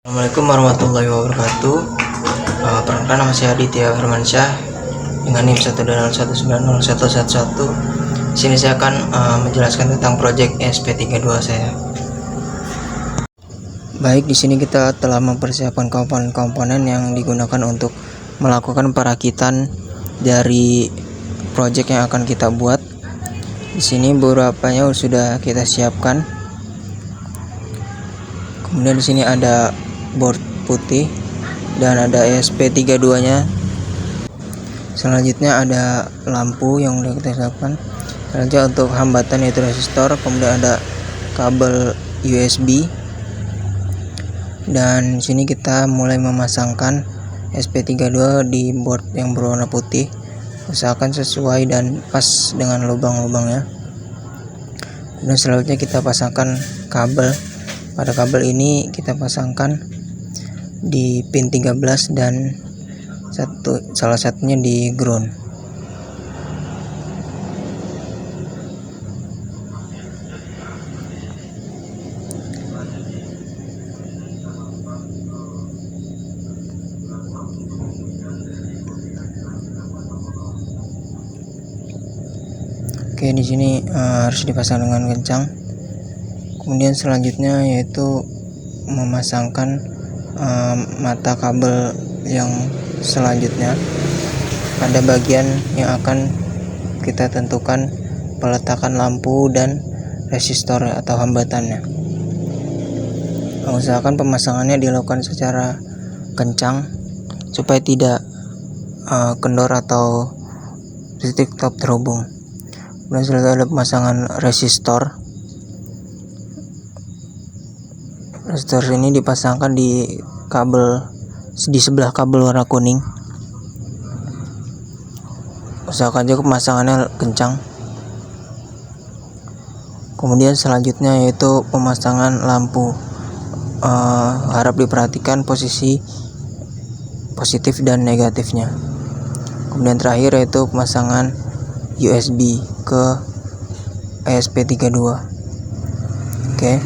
Assalamualaikum warahmatullahi wabarakatuh. Perkenalkan, nama saya Aditya Firmansyah dengan NIM 120190111. Di sini saya akan menjelaskan tentang proyek SP32 saya. Baik, di sini kita telah mempersiapkan komponen-komponen yang digunakan untuk melakukan perakitan dari proyek yang akan kita buat. Di sini beberapanya sudah kita siapkan. Kemudian di sini ada board putih dan ada ESP32-nya. Selanjutnya ada lampu yang sudah kita siapkan. Selanjutnya untuk hambatan yaitu resistor, kemudian ada kabel USB. Dan di sini kita mulai memasangkan SP32 di board yang berwarna putih. Usahakan sesuai dan pas dengan lubang-lubangnya. Kemudian selanjutnya kita pasangkan kabel. Pada kabel ini kita pasangkan di pin 13 dan salah satunya di ground. Oke, di sini harus dipasang dengan kencang. Kemudian selanjutnya yaitu memasangkan mata kabel yang selanjutnya. Ada bagian yang akan kita tentukan peletakan lampu dan resistor atau hambatannya. Usahakan pemasangannya dilakukan secara kencang supaya tidak kendor atau listrik tetap terhubung. Kemudian selanjutnya ada pemasangan resistor. Resistor ini dipasangkan di sebelah kabel warna kuning. Usahakan juga pemasangannya kencang. Kemudian selanjutnya yaitu pemasangan lampu. Harap diperhatikan posisi positif dan negatifnya. Kemudian terakhir yaitu pemasangan USB ke ESP32. Oke.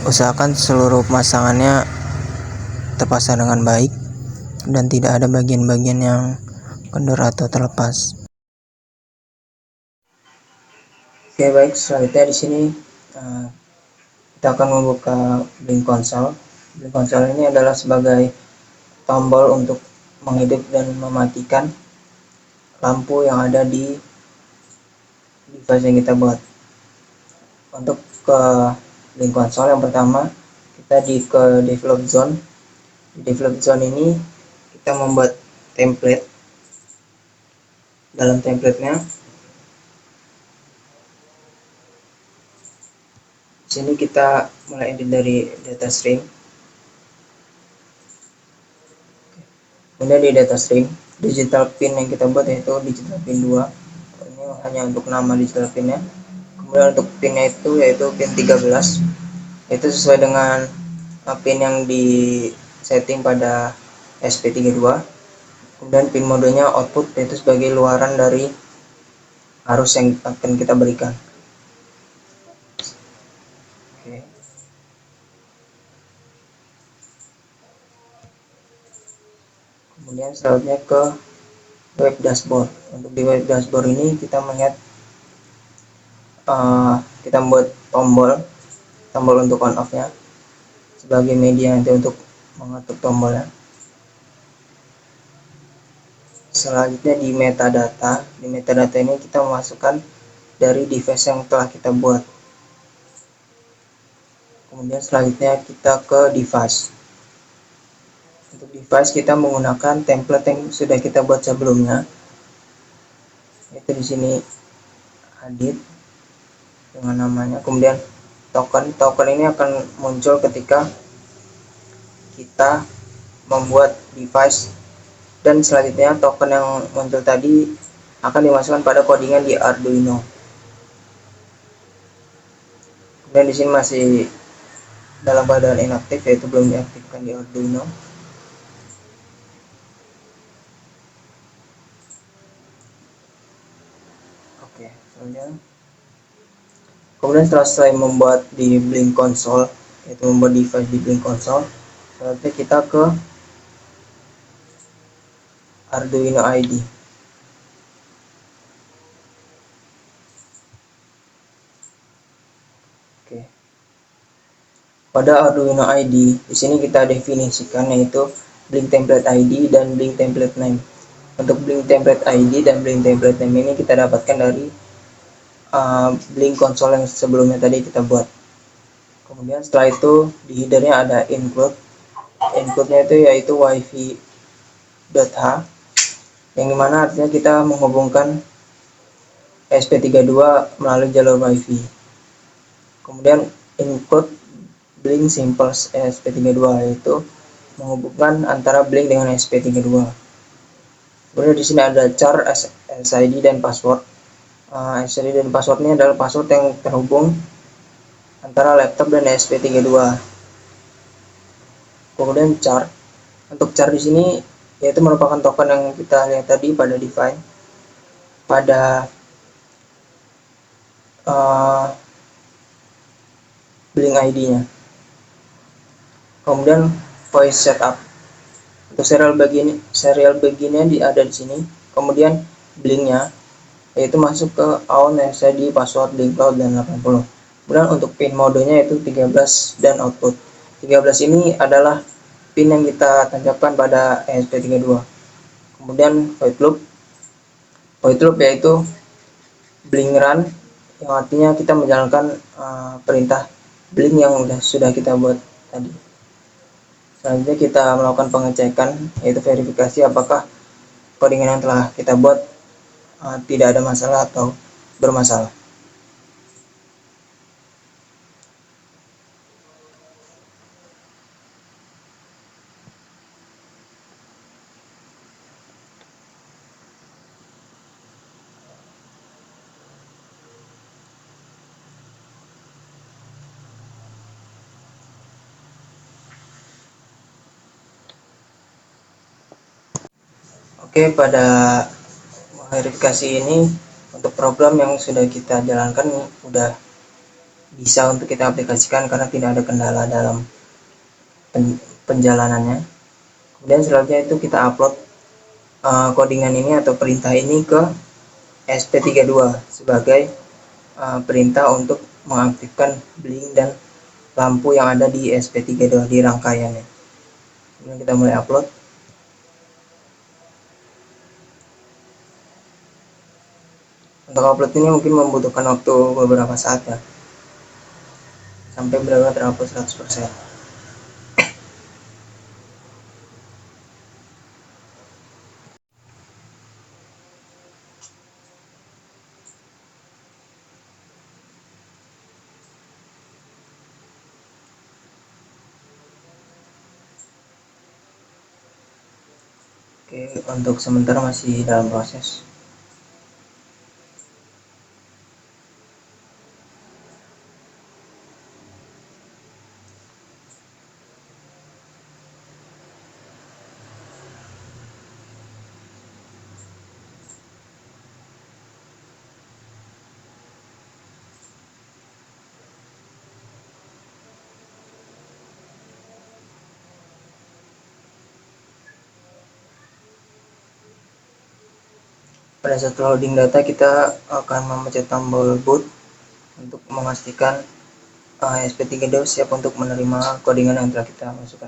Usahakan seluruh pemasangannya terpasang dengan baik dan tidak ada bagian-bagian yang kendor atau terlepas. Oke, baik, selanjutnya di sini kita akan membuka blink console. Blink console ini adalah sebagai tombol untuk menghidup dan mematikan lampu yang ada di device yang kita buat. Untuk ke blink console yang pertama, kita ke develop zone. Di develop zone ini kita membuat template. Dalam templatenya di sini kita mulai edit dari data string. Kemudian di data string, digital pin yang kita buat yaitu digital pin 2. Ini hanya untuk nama digital pinnya. Kemudian untuk pinnya itu yaitu pin 13. Itu sesuai dengan pin yang di setting pada SP32. Kemudian pin modenya output, yaitu sebagai luaran dari arus yang akan kita berikan. Oke. Kemudian selanjutnya ke web dashboard. Untuk di web dashboard ini kita melihat kita membuat tombol untuk on off nya sebagai media nanti untuk mengetuk tombolnya. Selanjutnya di metadata ini kita memasukkan dari device yang telah kita buat. Kemudian selanjutnya kita ke device. Untuk device kita menggunakan template yang sudah kita buat sebelumnya. Itu di sini edit dengan namanya. Kemudian token ini akan muncul ketika kita membuat device, dan selanjutnya token yang muncul tadi akan dimasukkan pada codingan di Arduino. Dan di sini masih dalam keadaan inaktif, yaitu belum diaktifkan di Arduino. Oke, selanjutnya. Kemudian setelah selesai membuat di blink console, yaitu membuat device di blink console, Selanjutnya kita ke Arduino ID. Oke. Pada Arduino ID, di sini kita definisikan yaitu Blink Template ID dan Blink Template Name. Untuk Blink Template ID dan Blink Template Name ini kita dapatkan dari Blink console yang sebelumnya tadi kita buat. Kemudian setelah itu di headernya ada include. Include-nya itu yaitu wifi.h, yang dimana artinya kita menghubungkan ESP32 melalui jalur wifi. Kemudian include Blink Simple ESP32, yaitu menghubungkan antara Blink dengan ESP32. Kemudian di sini ada char SID dan password. SID dan passwordnya adalah password yang terhubung antara laptop dan ESP32. Kemudian char. Untuk char di sini yaitu merupakan token yang kita lihat tadi pada define pada Blink ID-nya. Kemudian voice setup. Untuk serial begini ada di sini. Kemudian Blink-nya yaitu masuk ke on, SID, password, Blink Cloud dan 80. Kemudian untuk pin modenya itu 13 dan output. 13 ini adalah pin yang kita tancapkan pada ESP32. Kemudian void loop. Void loop yaitu Blink run, yang artinya kita menjalankan perintah Blink yang sudah kita buat tadi. Selanjutnya kita melakukan pengecekan, yaitu verifikasi apakah codingan yang telah kita buat tidak ada masalah atau bermasalah. Oke, pada verifikasi ini untuk program yang sudah kita jalankan sudah bisa untuk kita aplikasikan karena tidak ada kendala dalam penjalanannya. Kemudian selanjutnya itu kita upload codingan ini atau perintah ini ke ESP32 sebagai perintah untuk mengaktifkan Blink dan lampu yang ada di ESP32 di rangkaiannya. Kemudian kita mulai upload. Untuk upload ini mungkin membutuhkan waktu beberapa saat ya, sampai benar-benar terupload 100%. Oke, untuk sementara masih dalam proses. Pada saat loading data kita akan memencet tombol boot untuk memastikan ESP32 siap untuk menerima codingan yang telah kita masukkan.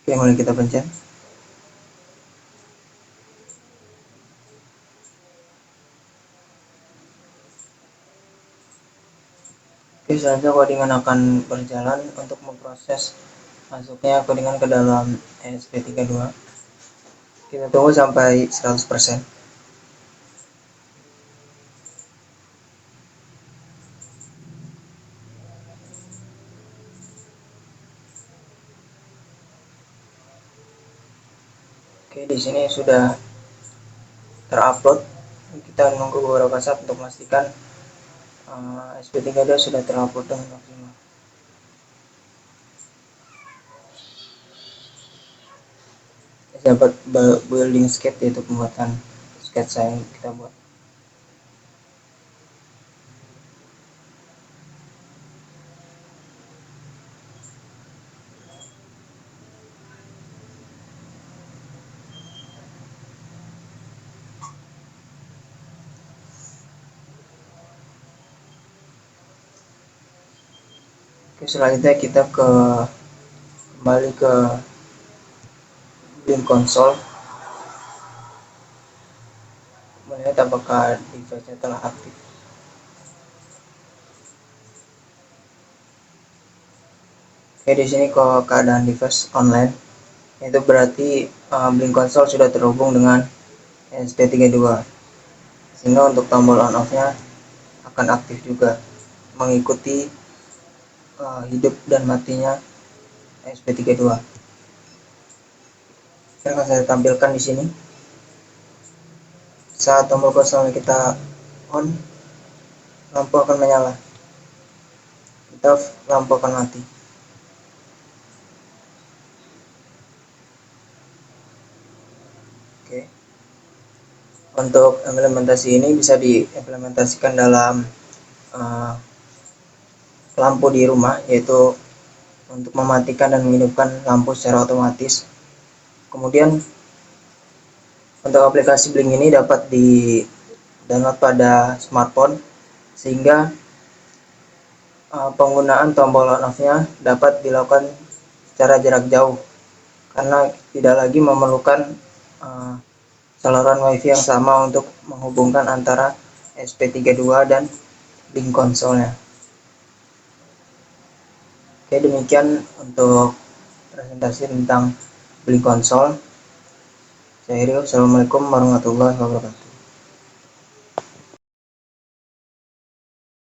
Oke, mulai kita pencet. Oke, selanjutnya codingan akan berjalan untuk memproses masuknya codingan ke dalam ESP32. Kita tunggu sampai 100%. Oke, di sini sudah terupload. Kita menunggu beberapa saat untuk memastikan ESP32 sudah terupload dengan maksimal. Dapat building sketch, yaitu pembuatan sketsa yang kita buat. Oke, selanjutnya kita kembali ke Blink Console, melihat apakah device-nya telah aktif. Oke, di sini keadaan device online, itu berarti Blink Console sudah terhubung dengan ESP32, sehingga untuk tombol on off-nya akan aktif juga, mengikuti hidup dan matinya ESP32. Akan saya tampilkan di sini. Saat tombol kosong kita on, lampu akan menyala. Kita off, lampu akan mati. Oke. Untuk implementasi ini bisa diimplementasikan dalam lampu di rumah, yaitu untuk mematikan dan menghidupkan lampu secara otomatis. Kemudian untuk aplikasi Blink ini dapat di-download pada smartphone, sehingga penggunaan tombol on off-nya dapat dilakukan secara jarak jauh, karena tidak lagi memerlukan saluran wifi yang sama untuk menghubungkan antara ESP32 dan Blink Console-nya. Oke, demikian untuk presentasi tentang Blink Console. Saya Rio, Assalamualaikum warahmatullahi wabarakatuh.